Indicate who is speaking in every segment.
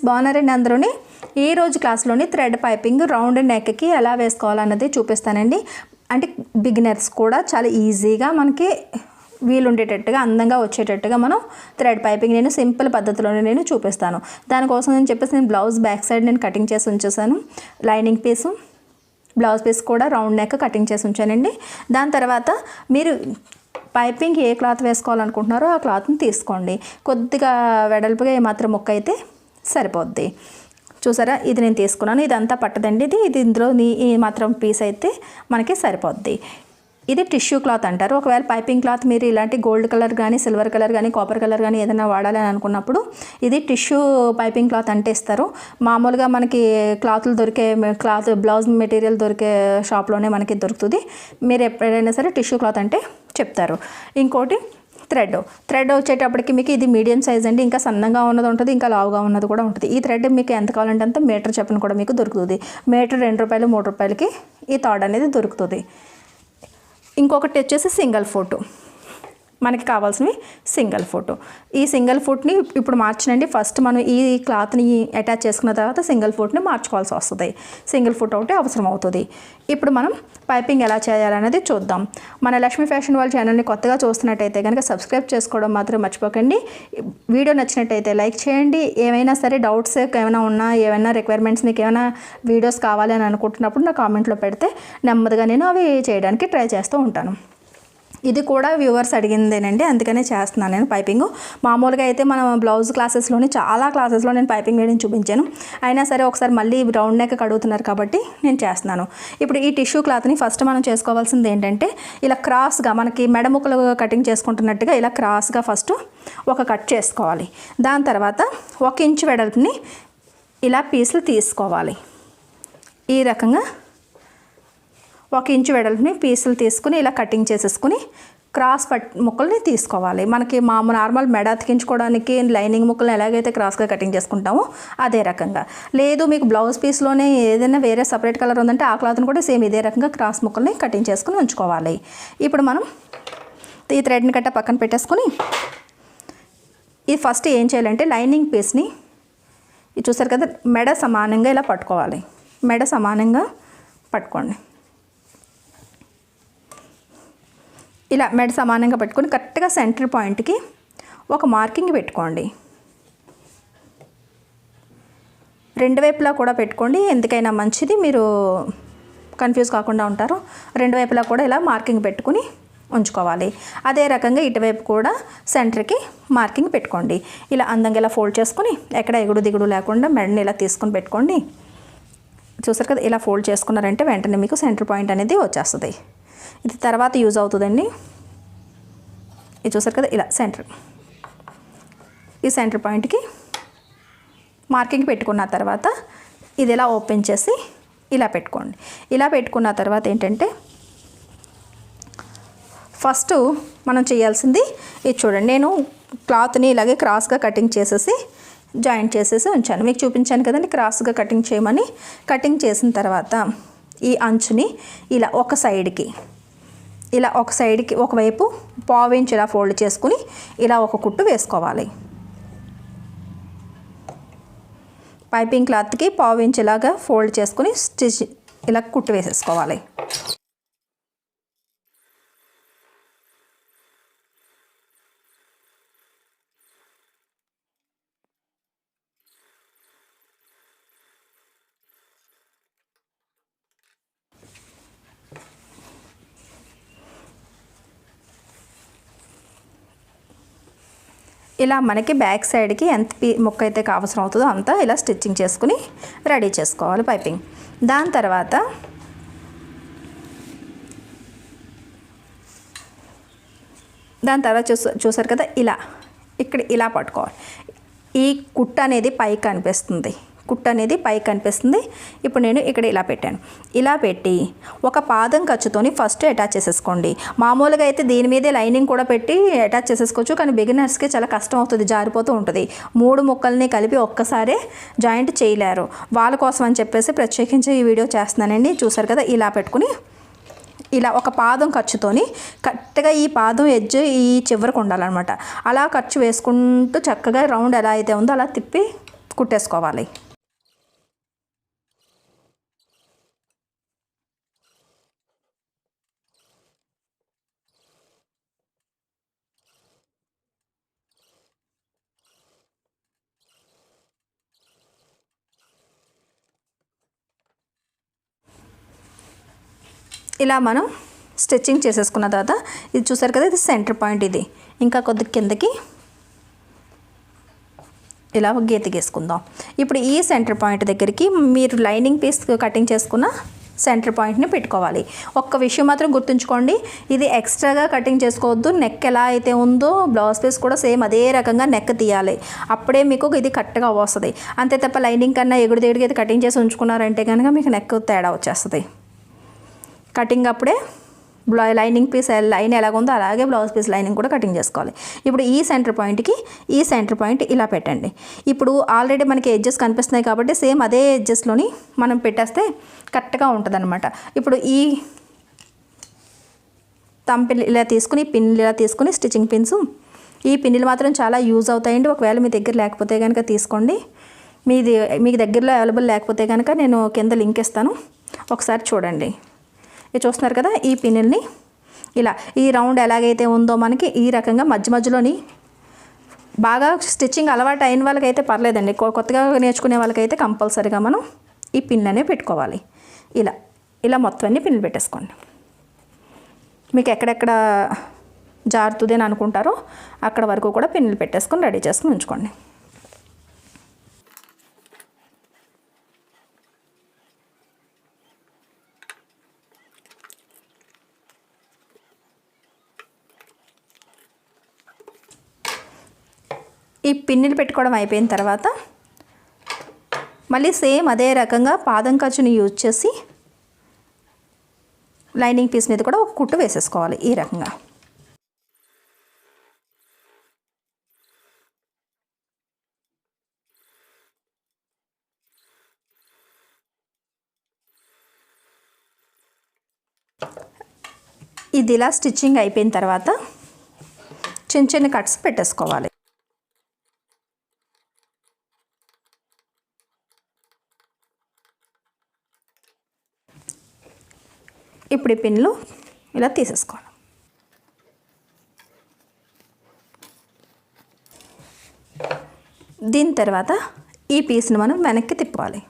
Speaker 1: బాగున్నారండి అందరూని. ఈ రోజు క్లాస్లోని థ్రెడ్ పైపింగ్ రౌండ్ నెక్కి ఎలా వేసుకోవాలన్నది చూపిస్తానండి. అంటే బిగినర్స్ కూడా చాలా ఈజీగా మనకి వీలుండేటట్టుగా అందంగా వచ్చేటట్టుగా మనం థ్రెడ్ పైపింగ్ నేను సింపుల్ పద్ధతిలోనే నేను చూపిస్తాను. దానికోసం నేను చెప్పేసి నేను బ్లౌజ్ బ్యాక్ సైడ్ నేను కటింగ్ చేసి ఉంచేసాను. లైనింగ్ పీసు బ్లౌజ్ పీస్ కూడా రౌండ్ నెక్ కటింగ్ చేసి ఉంచానండి. దాని తర్వాత మీరు పైపింగ్ ఏ క్లాత్ వేసుకోవాలనుకుంటున్నారో ఆ క్లాత్ని తీసుకోండి. కొద్దిగా వెడల్పుగా ఏమాత్రం ముక్క అయితే సరిపోద్ది. చూసారా, ఇది నేను తీసుకున్నాను. ఇదంతా పట్టదండి, ఇది ఇందులో ఈ మాత్రం పీస్ అయితే మనకి సరిపోద్ది. ఇది టిష్యూ క్లాత్ అంటారు. ఒకవేళ పైపింగ్ క్లాత్ మీరు ఇలాంటి గోల్డ్ కలర్ కానీ సిల్వర్ కలర్ కానీ కాపర్ కలర్ కానీ ఏదైనా వాడాలి అని అనుకున్నప్పుడు ఇది టిష్యూ పైపింగ్ క్లాత్ అంటే ఇస్తారు. మామూలుగా మనకి క్లాతులు దొరికే బ్లౌజ్ మెటీరియల్ దొరికే షాప్లోనే మనకి దొరుకుతుంది. మీరు ఎప్పుడైనా సరే టిష్యూ క్లాత్ అంటే చెప్తారు. ఇంకోటి థ్రెడ్ వచ్చేటప్పటికి మీకు ఇది మీడియం సైజ్ అండి. ఇంకా సన్నగా ఉన్నది ఉంటుంది, ఇంకా లావుగా ఉన్నది కూడా ఉంటుంది. ఈ థ్రెడ్ మీకు ఎంత కావాలంటే అంత మీటర్ చెప్పిన కూడా మీకు దొరుకుతుంది. మీటర్ 2 రూపాయలు 3 రూపాయలకి ఈ థాడ్ అనేది దొరుకుతుంది. ఇంకొకటి వచ్చేసి సింగిల్ ఫోటో, మనకి కావాల్సినవి సింగిల్ ఫోటో. ఈ సింగిల్ ఫుట్ని ఇప్పుడు మార్చనండి. ఫస్ట్ మనం ఈ క్లాత్ని అటాచ్ చేసుకున్న తర్వాత సింగిల్ ఫుట్ని మార్చుకోవాల్సి వస్తుంది. సింగిల్ ఫుట్ ఒకటి అవసరం అవుతుంది. ఇప్పుడు మనం పైపింగ్ ఎలా చేయాలనేది చూద్దాం. మన లక్ష్మీ ఫ్యాషన్ వాళ్ళ ఛానల్ని కొత్తగా చూస్తున్నట్టయితే కనుక సబ్స్క్రైబ్ చేసుకోవడం మాత్రం మర్చిపోకండి. వీడియో నచ్చినట్టయితే లైక్ చేయండి. ఏమైనా సరే డౌట్స్ ఏమైనా ఉన్నా, ఏమైనా రిక్వైర్మెంట్స్ మీకు ఏమైనా వీడియోస్ కావాలి అని అనుకుంటున్నప్పుడు నా కామెంట్లో పెడితే నెమ్మదిగా నేను అవి చేయడానికి ట్రై చేస్తూ ఉంటాను. ఇది కూడా వ్యూవర్స్ అడిగిందేనండి, అందుకనే చేస్తున్నాను నేను పైపింగ్. మామూలుగా అయితే మనం బ్లౌజ్ క్లాసెస్లోని చాలా క్లాసెస్లో నేను పైపింగ్ వేయడం చూపించాను. అయినా సరే ఒకసారి మళ్ళీ రౌండ్ నెక్ అడుగుతున్నారు కాబట్టి నేను చేస్తున్నాను. ఇప్పుడు ఈ టిష్యూ క్లాత్ని ఫస్ట్ మనం చేసుకోవాల్సింది ఏంటంటే ఇలా క్రాస్గా మనకి మెడ ముక్కలు కటింగ్ చేసుకుంటున్నట్టుగా ఇలా క్రాస్గా ఫస్ట్ ఒక కట్ చేసుకోవాలి. దాని తర్వాత 1 ఇంచ్ వెడల్పుని ఇలా పీసులు తీసుకోవాలి. ఈ రకంగా 1 ఇంచు వెడల్పుని పీసులు తీసుకుని ఇలా కటింగ్ చేసేసుకుని క్రాస్ ముక్కల్ని తీసుకోవాలి. మనకి నార్మల్ మెడ అతికించుకోవడానికి లైనింగ్ ముక్కల్ని ఎలాగైతే క్రాస్గా కటింగ్ చేసుకుంటామో అదే రకంగా. లేదు మీకు బ్లౌజ్ పీస్లోనే ఏదైనా వేరే సపరేట్ కలర్ ఉందంటే ఆ క్లాత్ని కూడా సేమ్ ఇదే రకంగా క్రాస్ ముక్కల్ని కటింగ్ చేసుకుని ఉంచుకోవాలి. ఇప్పుడు మనం ఈ థ్రెడ్ని కట్ట పక్కన పెట్టేసుకుని ఇది ఫస్ట్ ఏం చేయాలంటే లైనింగ్ పీస్ని ఇది చూసారు కదా, మెడ సమానంగా ఇలా పట్టుకోవాలి. మెడ సమానంగా పట్టుకోండి. ఇలా మెడ సమానంగా పెట్టుకొని కరెక్ట్గా సెంటర్ పాయింట్కి ఒక మార్కింగ్ పెట్టుకోండి. 2 వైపులా కూడా పెట్టుకోండి, ఎందుకైనా మంచిది, మీరు కన్ఫ్యూజ్ కాకుండా ఉంటారు. 2 వైపులా కూడా ఇలా మార్కింగ్ పెట్టుకుని ఉంచుకోవాలి. అదే రకంగా ఇటువైపు కూడా సెంటర్కి మార్కింగ్ పెట్టుకోండి. ఇలా అందంగా ఇలా ఫోల్డ్ చేసుకుని ఎక్కడ ఎగుడు దిగుడు లేకుండా మెడని ఇలా తీసుకొని పెట్టుకోండి. చూసారు కదా, ఇలా ఫోల్డ్ చేసుకున్నారంటే వెంటనే మీకు సెంటర్ పాయింట్ అనేది వచ్చేస్తుంది. ఇది తర్వాత యూజ్ అవుతుందండి. ఇది చూసారు కదా, ఇలా ఈ సెంటర్ పాయింట్కి మార్కింగ్ పెట్టుకున్న తర్వాత ఇది ఇలా ఓపెన్ చేసి ఇలా పెట్టుకోండి. ఇలా పెట్టుకున్న తర్వాత ఏంటంటే ఫస్ట్ మనం చేయాల్సింది ఇది చూడండి. నేను క్లాత్ని ఇలాగే క్రాస్గా కటింగ్ చేసేసి జాయింట్ చేసేసి ఉంచాను. మీకు చూపించాను కదండి క్రాస్గా కటింగ్ చేయమని. కటింగ్ చేసిన తర్వాత ఈ అంచుని ఇలా ఒక సైడ్కి ఒకవైపు 1/4 ఇంచ్ ఇలా ఫోల్డ్ చేసుకుని ఇలా ఒక కుట్టు వేసుకోవాలి. పైపింగ్ క్లాత్కి 1/4 ఇంచ్ ఇలాగా ఫోల్డ్ చేసుకుని స్టిచ్ ఇలా కుట్టు వేసేసుకోవాలి. ఇలా మనకి బ్యాక్ సైడ్కి ఎంత ముక్క అయితే అవసరం అవుతుందో అంతా ఇలా స్టిచ్చింగ్ చేసుకుని రెడీ చేసుకోవాలి పైపింగ్. దాని తర్వాత చూసారు కదా, ఇక్కడ ఇలా పట్టుకోవాలి. ఈ కుట్ట అనేది పైకి కనిపిస్తుంది. ఇప్పుడు నేను ఇక్కడ ఇలా పెట్టాను. ఇలా పెట్టి ఒక పాదం ఖర్చుతోని ఫస్ట్ అటాచ్ చేసేసుకోండి. మామూలుగా అయితే దీని మీదే లైనింగ్ కూడా పెట్టి అటాచ్ చేసేసుకోవచ్చు, కానీ బిగినర్స్కి చాలా కష్టం అవుతుంది, జారిపోతూ ఉంటుంది. 3 ముక్కల్ని కలిపి ఒక్కసారే జాయింట్ చేయలేరు. వాళ్ళ కోసం అని చెప్పేసి ప్రత్యేకించి ఈ వీడియో చేస్తున్నానండి. చూసారు కదా, ఇలా పెట్టుకుని ఇలా ఒక పాదం ఖర్చుతోని కరెక్ట్గా ఈ పాదం ఎడ్జ్ ఈ చివరకు ఉండాలన్నమాట. అలా ఖర్చు వేసుకుంటూ చక్కగా రౌండ్ ఎలా అయితే ఉందో అలా తిప్పి కుట్టేసుకోవాలి. ఇలా మనం స్టిచ్చింగ్ చేసేసుకున్న తర్వాత ఇది చూసారు కదా, ఇది సెంటర్ పాయింట్. ఇది ఇంకా కొద్ది కిందకి ఇలా గీత గీసుకుందాం. ఇప్పుడు ఈ సెంటర్ పాయింట్ దగ్గరికి మీరు లైనింగ్ పీస్ కటింగ్ చేసుకున్న సెంటర్ పాయింట్ని పెట్టుకోవాలి. ఒక్క విషయం మాత్రం గుర్తుంచుకోండి, ఇది ఎక్స్ట్రాగా కటింగ్ చేసుకోవద్దు. నెక్ ఎలా అయితే ఉందో బ్లౌజ్ పీస్ కూడా సేమ్ అదే రకంగా నెక్ తీయాలి. అప్పుడే మీకు ఇది కరెక్ట్గా వస్తుంది. అంతే తప్ప లైనింగ్ కన్నా ఎగుడు ఇది కటింగ్ చేసి ఉంచుకున్నారంటే కనుక మీకు నెక్ తేడా వచ్చేస్తుంది. కటింగ్ అప్పుడే లైనింగ్ పీస్ లైన్ ఎలాగుందో అలాగే బ్లౌజ్ పీస్ లైనింగ్ కూడా కటింగ్ చేసుకోవాలి. ఇప్పుడు ఈ సెంటర్ పాయింట్కి ఈ సెంటర్ పాయింట్ ఇలా పెట్టండి. ఇప్పుడు ఆల్రెడీ మనకి ఎడ్జెస్ కనిపిస్తున్నాయి కాబట్టి సేమ్ అదే ఎడ్జెస్లోని మనం పెట్టేస్తే కరెక్ట్గా ఉంటుంది అనమాట. ఇప్పుడు ఈ తంపిల్ ఇలా తీసుకుని పిన్లు ఇలా తీసుకుని స్టిచ్చింగ్ పిన్స్, ఈ పిన్నులు మాత్రం చాలా యూజ్ అవుతాయండి. ఒకవేళ మీ దగ్గర లేకపోతే కనుక తీసుకోండి. మీకు దగ్గరలో అవైలబుల్ లేకపోతే కనుక నేను కింద లింక్ ఇస్తాను, ఒకసారి చూడండి. ఇది చూస్తున్నారు కదా, ఈ పిన్నుల్ని ఇలా ఈ రౌండ్ ఎలాగైతే ఉందో మనకి ఈ రకంగా మధ్యలోని బాగా స్టిచ్చింగ్ అలవాటు అయిన వాళ్ళకైతే పర్లేదండి. కొత్తగా నేర్చుకునే వాళ్ళకైతే కంపల్సరీగా మనం ఈ పిన్లు అనేవి పెట్టుకోవాలి. ఇలా మొత్తం అన్ని పిన్లు పెట్టేసుకోండి. మీకు ఎక్కడెక్కడ జారుతుంది అని అనుకుంటారో అక్కడ వరకు కూడా పిన్నులు పెట్టేసుకొని రెడీ చేసుకుని ఉంచుకోండి. ఈ పిన్నులు పెట్టుకోవడం అయిపోయిన తర్వాత మళ్ళీ సేమ్ అదే రకంగా పాదం ఖర్చుని యూజ్ చేసి లైనింగ్ పీస్ మీద కూడా ఒక కుట్టు వేసేసుకోవాలి. ఈ రకంగా ఇది ఇలా స్టిచ్చింగ్ అయిపోయిన తర్వాత చిన్న కట్స్ పెట్టేసుకోవాలి. ఇప్పుడు ఈ పిన్లు ఇలా తీసేసుకోవాలి. దీని తర్వాత ఈ పీస్ని మనం వెనక్కి తిప్పుకోవాలి.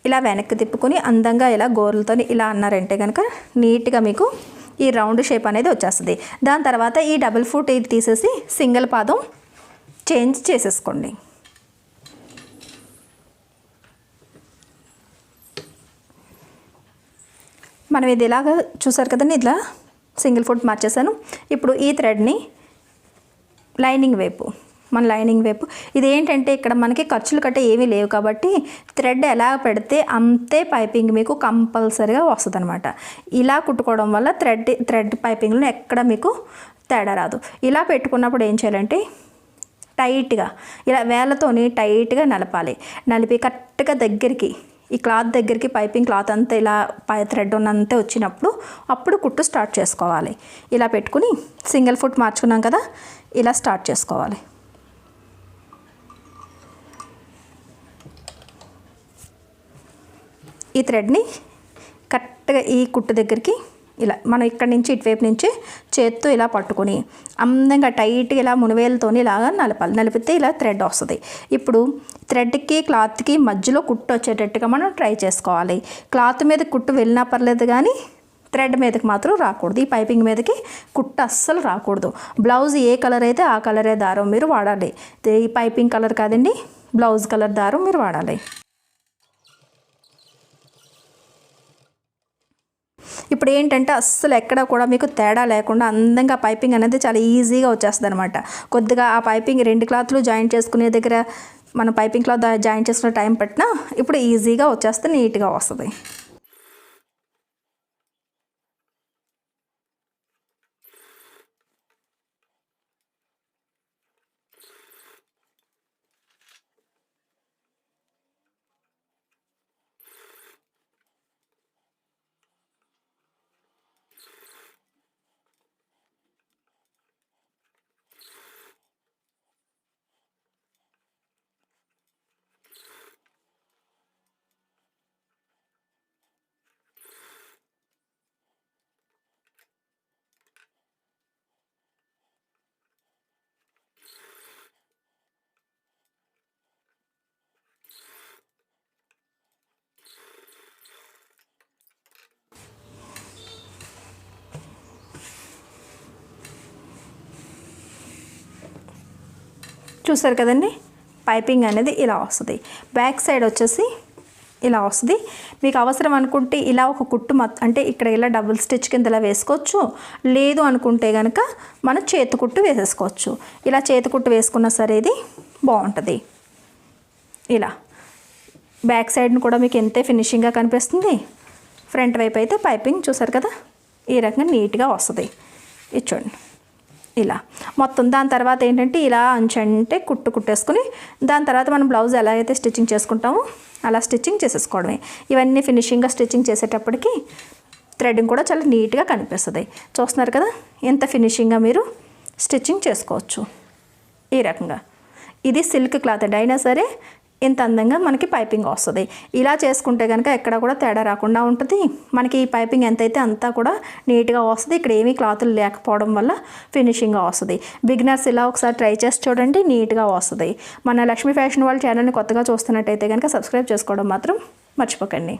Speaker 1: ఇలా వెనక్కి తిప్పుకొని అందంగా ఇలా గోర్లతో ఇలా అన్నారంటే కనుక నీట్గా మీకు ఈ రౌండ్ షేప్ అనేది వచ్చేస్తుంది. దాని తర్వాత ఈ డబుల్ ఫుట్ ఇది తీసేసి సింగిల్ పాదం చేంజ్ చేసేసుకోండి. మనం ఇది ఇలాగ చూసారు కదండి, ఇట్లా సింగిల్ ఫుట్ మార్చేసాను. ఇప్పుడు ఈ థ్రెడ్ని లైనింగ్ వైపు ఇదేంటంటే ఇక్కడ మనకి ఖర్చులు కట్టే ఏమీ లేవు కాబట్టి థ్రెడ్ ఎలా పెడితే అంతే పైపింగ్ మీకు కంపల్సరీగా వస్తుంది అనమాట. ఇలా కుట్టుకోవడం వల్ల థ్రెడ్ పైపింగ్లో ఎక్కడ మీకు తేడా రాదు. ఇలా పెట్టుకున్నప్పుడు ఏం చేయాలంటే టైట్గా ఇలా వేళ్ళతోని టైట్గా నలిపి కరెక్ట్గా దగ్గరికి ఈ క్లాత్ దగ్గరికి పైపింగ్ క్లాత్ అంతా ఇలా థ్రెడ్ ఉన్నంతే వచ్చినప్పుడు అప్పుడు కుట్టు స్టార్ట్ చేసుకోవాలి. ఇలా పెట్టుకుని సింగిల్ ఫుట్ మార్చుకున్నాం కదా, ఇలా స్టార్ట్ చేసుకోవాలి. ఈ థ్రెడ్ని కరెక్ట్గా ఈ కుట్టు దగ్గరికి ఇలా మనం ఇక్కడ నుంచి ఇటువైపు నుంచి చేత్తో ఇలా పట్టుకొని అందంగా టైట్గా ఇలా మునివేలతోని ఇలాగా నలిపితే ఇలా థ్రెడ్ వస్తుంది. ఇప్పుడు థ్రెడ్కి క్లాత్కి మధ్యలో కుట్టు వచ్చేటట్టుగా మనం ట్రై చేసుకోవాలి. క్లాత్ మీద కుట్టు వెళ్ళినా పర్లేదు కానీ థ్రెడ్ మీదకి మాత్రం రాకూడదు. ఈ పైపింగ్ మీదకి కుట్టు అస్సలు రాకూడదు. బ్లౌజ్ ఏ కలర్ అయితే ఆ కలరే దారం మీరు వాడాలి. ఈ పైపింగ్ కలర్ కాదండి, బ్లౌజ్ కలర్ దారం మీరు వాడాలి. ఇప్పుడు ఏంటంటే అస్సలు ఎక్కడ కూడా మీకు తేడా లేకుండా అందంగా పైపింగ్ అనేది చాలా ఈజీగా వచ్చేస్తుంది అనమాట. కొద్దిగా ఆ పైపింగ్ 2 క్లాత్లు జాయింట్ చేసుకునే దగ్గర మనం పైపింగ్ క్లాత్ జాయింట్ చేసుకునే టైం పట్టినా ఇప్పుడు ఈజీగా వచ్చేస్తే నీట్గా వస్తుంది. చూసారు కదండి, పైపింగ్ అనేది ఇలా వస్తుంది. బ్యాక్ సైడ్ వచ్చేసి ఇలా వస్తుంది. మీకు అవసరం అనుకుంటే ఇలా ఒక కుట్టు అంటే ఇక్కడ ఇలా డబుల్ స్టిచ్ కింద ఇలా వేసుకోవచ్చు. లేదు అనుకుంటే కనుక మనం చేతి కుట్టు వేసేసుకోవచ్చు. ఇలా చేతి కుట్టు వేసుకున్నా సరే ఇది బాగుంటుంది. ఇలా బ్యాక్ సైడ్ని కూడా మీకు ఎంతే ఫినిషింగ్గా కనిపిస్తుంది. ఫ్రంట్ వైపు అయితే పైపింగ్ చూసారు కదా ఈ రకంగా నీట్గా వస్తుంది. ఇది చూడండి ఇలా మొత్తం. దాని తర్వాత ఏంటంటే ఇలా అంచంటే కుట్టేసుకుని దాని తర్వాత మనం బ్లౌజ్ ఎలా అయితే స్టిచ్చింగ్ చేసుకుంటామో అలా స్టిచ్చింగ్ చేసేసుకోవడమే. ఇవన్నీ ఫినిషింగ్గా స్టిచ్చింగ్ చేసేటప్పటికి థ్రెడ్డింగ్ కూడా చాలా నీట్గా కనిపిస్తుంది. చూస్తున్నారు కదా ఎంత ఫినిషింగ్గా మీరు స్టిచ్చింగ్ చేసుకోవచ్చు ఈ రకంగా. ఇది సిల్క్ క్లాత్ అయినా సరే ఇంత అందంగా మనకి పైపింగ్ వస్తుంది. ఇలా చేసుకుంటే కనుక ఎక్కడ కూడా తేడా రాకుండా ఉంటుంది. మనకి ఈ పైపింగ్ ఎంతైతే అంతా కూడా నీట్గా వస్తుంది. ఇక్కడ ఏమీ క్లాతులు లేకపోవడం వల్ల ఫినిషింగ్గా వస్తుంది. బిగినర్స్ ఇలా ఒకసారి ట్రై చేసి చూడండి, నీట్గా వస్తుంది. మన లక్ష్మీ ఫ్యాషన్ వాళ్ళ ఛానల్ని కొత్తగా చూస్తున్నట్టయితే కనుక సబ్స్క్రైబ్ చేసుకోవడం మాత్రం మర్చిపోకండి.